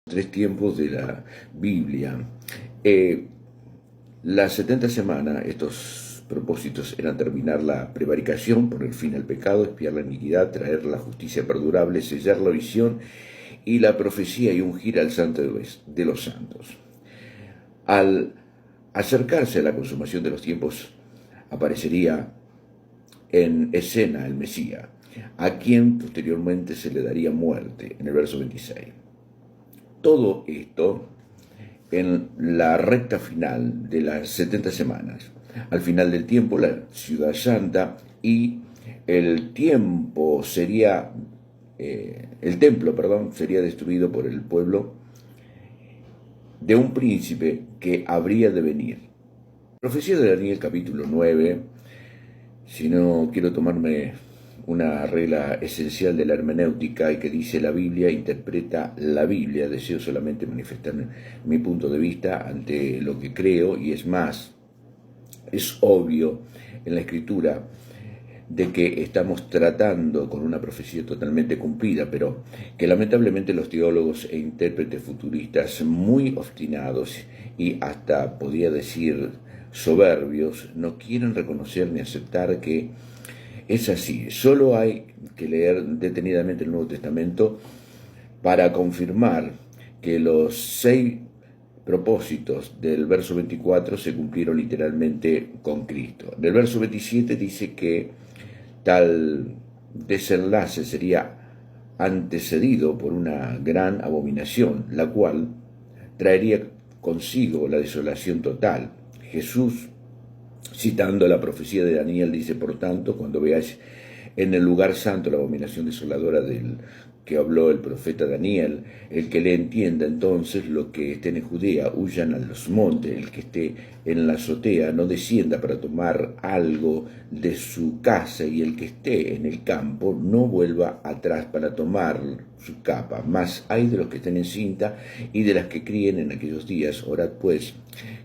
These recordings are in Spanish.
Tres tiempos de la Biblia. Las 70 semanas, estos propósitos eran terminar la prevaricación, poner fin al pecado, expiar la iniquidad, traer la justicia perdurable, sellar la visión y la profecía y ungir al santo de los santos. Al acercarse a la consumación de los tiempos, aparecería en escena el Mesías, a quien posteriormente se le daría muerte, en el verso 26. Todo esto en la recta final de las 70 semanas. Al final del tiempo, la ciudad santa y el tiempo sería, el templo, sería destruido por el pueblo de un príncipe que habría de venir. Profecía de Daniel capítulo 9, si no quiero tomarme una regla esencial de la hermenéutica y que dice la Biblia, interpreta la Biblia. Deseo solamente manifestar mi punto de vista ante lo que creo, y es más, es obvio en la Escritura de que estamos tratando con una profecía totalmente cumplida, pero que lamentablemente los teólogos e intérpretes futuristas muy obstinados y hasta podría decir soberbios no quieren reconocer ni aceptar que es así. Solo hay que leer detenidamente el Nuevo Testamento para confirmar que los 6 propósitos del verso 24 se cumplieron literalmente con Cristo. En el verso 27 dice que tal desenlace sería antecedido por una gran abominación, la cual traería consigo la desolación total. Jesús, citando la profecía de Daniel, dice: por tanto, cuando veáis en el lugar santo la abominación desoladora del que habló el profeta Daniel, el que le entienda entonces, lo que estén en Judea, huyan a los montes, el que esté en la azotea no descienda para tomar algo de su casa, y el que esté en el campo no vuelva atrás para tomar su capa. Mas hay de los que estén en cinta y de las que críen en aquellos días. Orad pues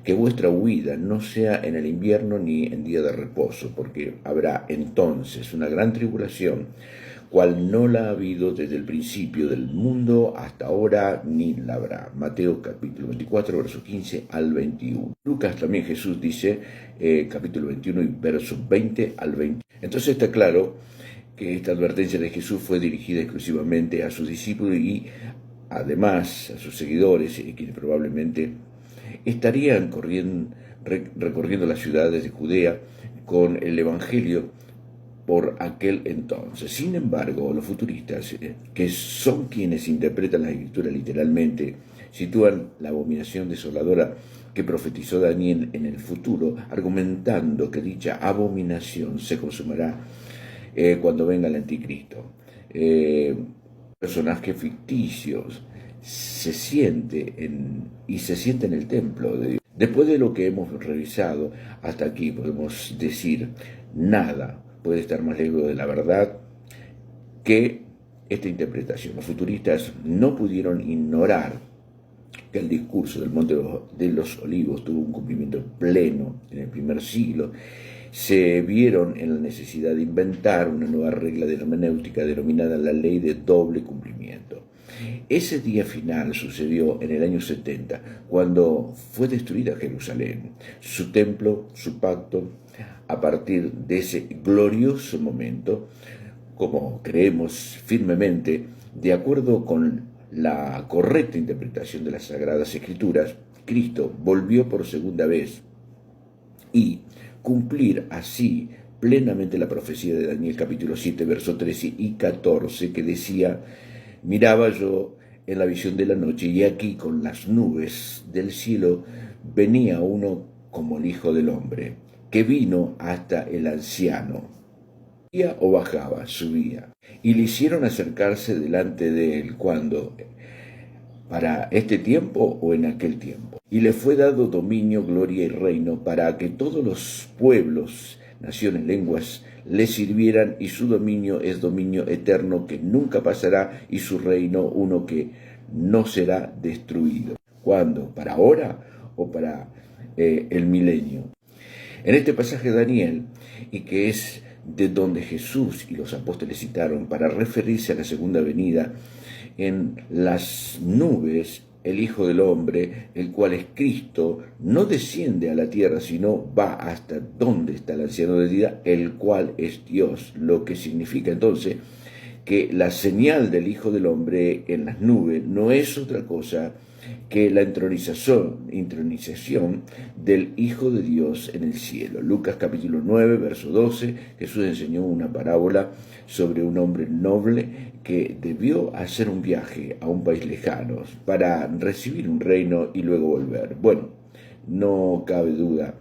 que vuestra huida no sea en el invierno ni en día de reposo, porque habrá entonces una gran tribulación, cual no la ha habido desde el principio del mundo hasta ahora, ni la habrá. Mateo capítulo 24, verso 15 al 21. Lucas también Jesús dice, capítulo 21 y verso 20 al 20. Entonces está claro que esta advertencia de Jesús fue dirigida exclusivamente a sus discípulos y además a sus seguidores, quienes probablemente estarían recorriendo las ciudades de Judea con el Evangelio por aquel entonces. Sin embargo, los futuristas, que son quienes interpretan la Escritura literalmente, sitúan la abominación desoladora que profetizó Daniel en el futuro, argumentando que dicha abominación se consumará cuando venga el anticristo. Personajes ficticios se siente en el templo de Dios. Después de lo que hemos revisado hasta aquí, podemos decir: nada puede estar más lejos de la verdad que esta interpretación. Los futuristas no pudieron ignorar que el discurso del Monte de los Olivos tuvo un cumplimiento pleno en el primer siglo. Se vieron en la necesidad de inventar una nueva regla de hermenéutica denominada la ley de doble cumplimiento. Ese día final sucedió en el año 70, cuando fue destruida Jerusalén, su templo, su pacto. A partir de ese glorioso momento, como creemos firmemente, de acuerdo con la correcta interpretación de las Sagradas Escrituras, Cristo volvió por segunda vez y cumplir así plenamente la profecía de Daniel capítulo 7, verso 13 y 14, que decía: miraba yo en la visión de la noche, y aquí con las nubes del cielo venía uno como el Hijo del Hombre, que vino hasta el anciano. Subía o bajaba, subía. Y le hicieron acercarse delante de él, cuando, para este tiempo o en aquel tiempo. Y le fue dado dominio, gloria y reino, para que todos los pueblos, naciones, lenguas, le sirvieran, y su dominio es dominio eterno que nunca pasará, y su reino uno que no será destruido. ¿Cuándo? ¿Para ahora o para el milenio? En este pasaje de Daniel, y que es de donde Jesús y los apóstoles citaron para referirse a la segunda venida, en las nubes el Hijo del Hombre, el cual es Cristo, no desciende a la tierra, sino va hasta donde está el anciano de día, el cual es Dios, lo que significa entonces que la señal del Hijo del Hombre en las nubes no es otra cosa que la intronización del Hijo de Dios en el cielo. Lucas capítulo 9, verso 12, Jesús enseñó una parábola sobre un hombre noble que debió hacer un viaje a un país lejano para recibir un reino y luego volver. Bueno, no cabe duda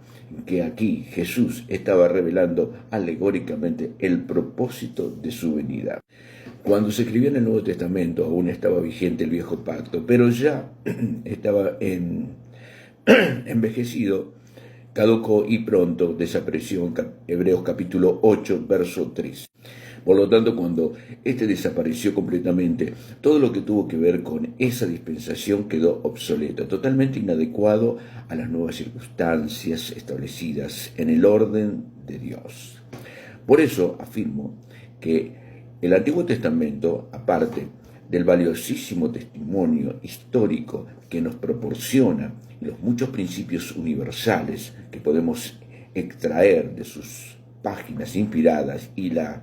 que aquí Jesús estaba revelando alegóricamente el propósito de su venida. Cuando se escribió en el Nuevo Testamento aún estaba vigente el viejo pacto, pero ya estaba envejecido, caducó y pronto desapareció en Hebreos capítulo 8, verso 3. Por lo tanto, cuando este desapareció completamente, todo lo que tuvo que ver con esa dispensación quedó obsoleto, totalmente inadecuado a las nuevas circunstancias establecidas en el orden de Dios. Por eso afirmo que el Antiguo Testamento, aparte del valiosísimo testimonio histórico que nos proporciona y los muchos principios universales que podemos extraer de sus páginas inspiradas y las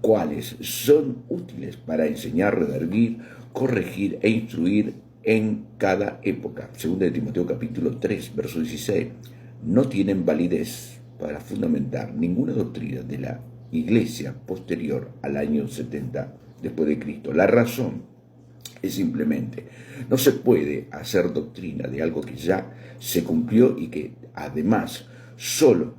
cuales son útiles para enseñar, redarguir, corregir e instruir en cada época. Segunda de Timoteo capítulo 3, verso 16, no tienen validez para fundamentar ninguna doctrina de la Iglesia posterior al año 70 después de Cristo. La razón es simplemente, no se puede hacer doctrina de algo que ya se cumplió y que además solo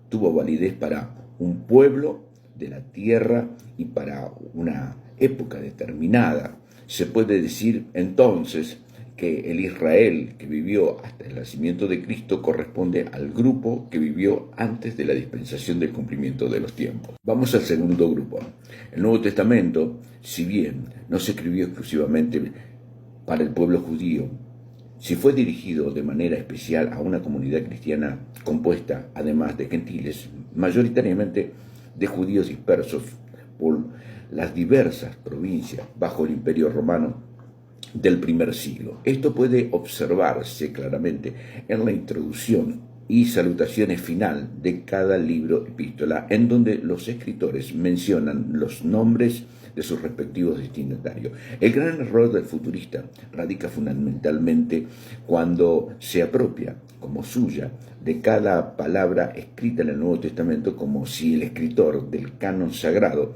tuvo validez para un pueblo de la tierra y para una época determinada. Se puede decir entonces que el Israel que vivió hasta el nacimiento de Cristo corresponde al grupo que vivió antes de la dispensación del cumplimiento de los tiempos. Vamos al segundo grupo. El Nuevo Testamento, si bien no se escribió exclusivamente para el pueblo judío, si fue dirigido de manera especial a una comunidad cristiana compuesta, además de gentiles, mayoritariamente de judíos dispersos por las diversas provincias bajo el Imperio Romano del primer siglo. Esto puede observarse claramente en la introducción y salutaciones final de cada libro epístola, en donde los escritores mencionan los nombres de sus respectivos destinatarios. El gran error del futurista radica fundamentalmente cuando se apropia como suya de cada palabra escrita en el Nuevo Testamento, como si el escritor del canon sagrado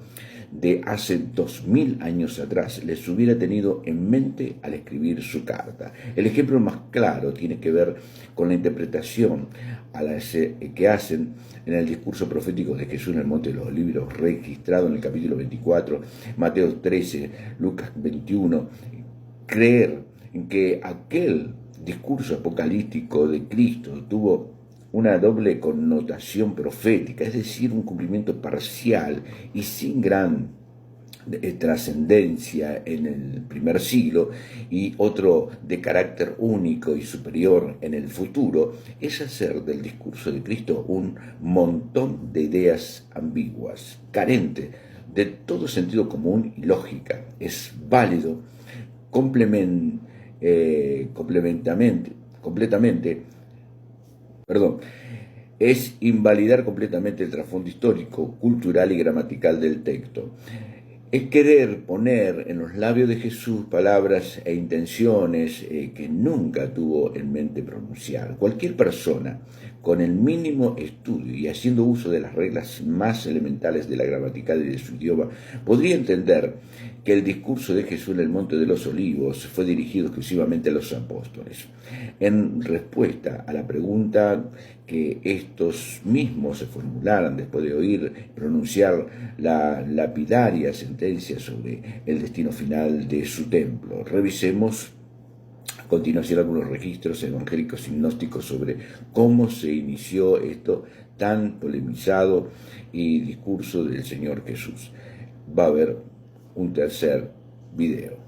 de hace 2000 años atrás les hubiera tenido en mente al escribir su carta. El ejemplo más claro tiene que ver con la interpretación que hacen en el discurso profético de Jesús en el Monte de los Olivos, registrado en el capítulo 24, Mateo 13, Lucas 21. Creer en que aquel discurso apocalíptico de Cristo tuvo una doble connotación profética, es decir, un cumplimiento parcial y sin gran trascendencia en el primer siglo y otro de carácter único y superior en el futuro, es hacer del discurso de Cristo un montón de ideas ambiguas, carente de todo sentido común y lógica. Es válido es invalidar completamente el trasfondo histórico, cultural y gramatical del texto. Es querer poner en los labios de Jesús palabras e intenciones que nunca tuvo en mente pronunciar. Cualquier persona con el mínimo estudio y haciendo uso de las reglas más elementales de la gramatical y de su idioma, podría entender que el discurso de Jesús en el Monte de los Olivos fue dirigido exclusivamente a los apóstoles. En respuesta a la pregunta que estos mismos se formularan después de oír pronunciar la lapidaria sentencia sobre el destino final de su templo, revisemos a continuación algunos registros evangélicos y gnósticos sobre cómo se inició esto tan polemizado y discurso del Señor Jesús. Va a haber un tercer video.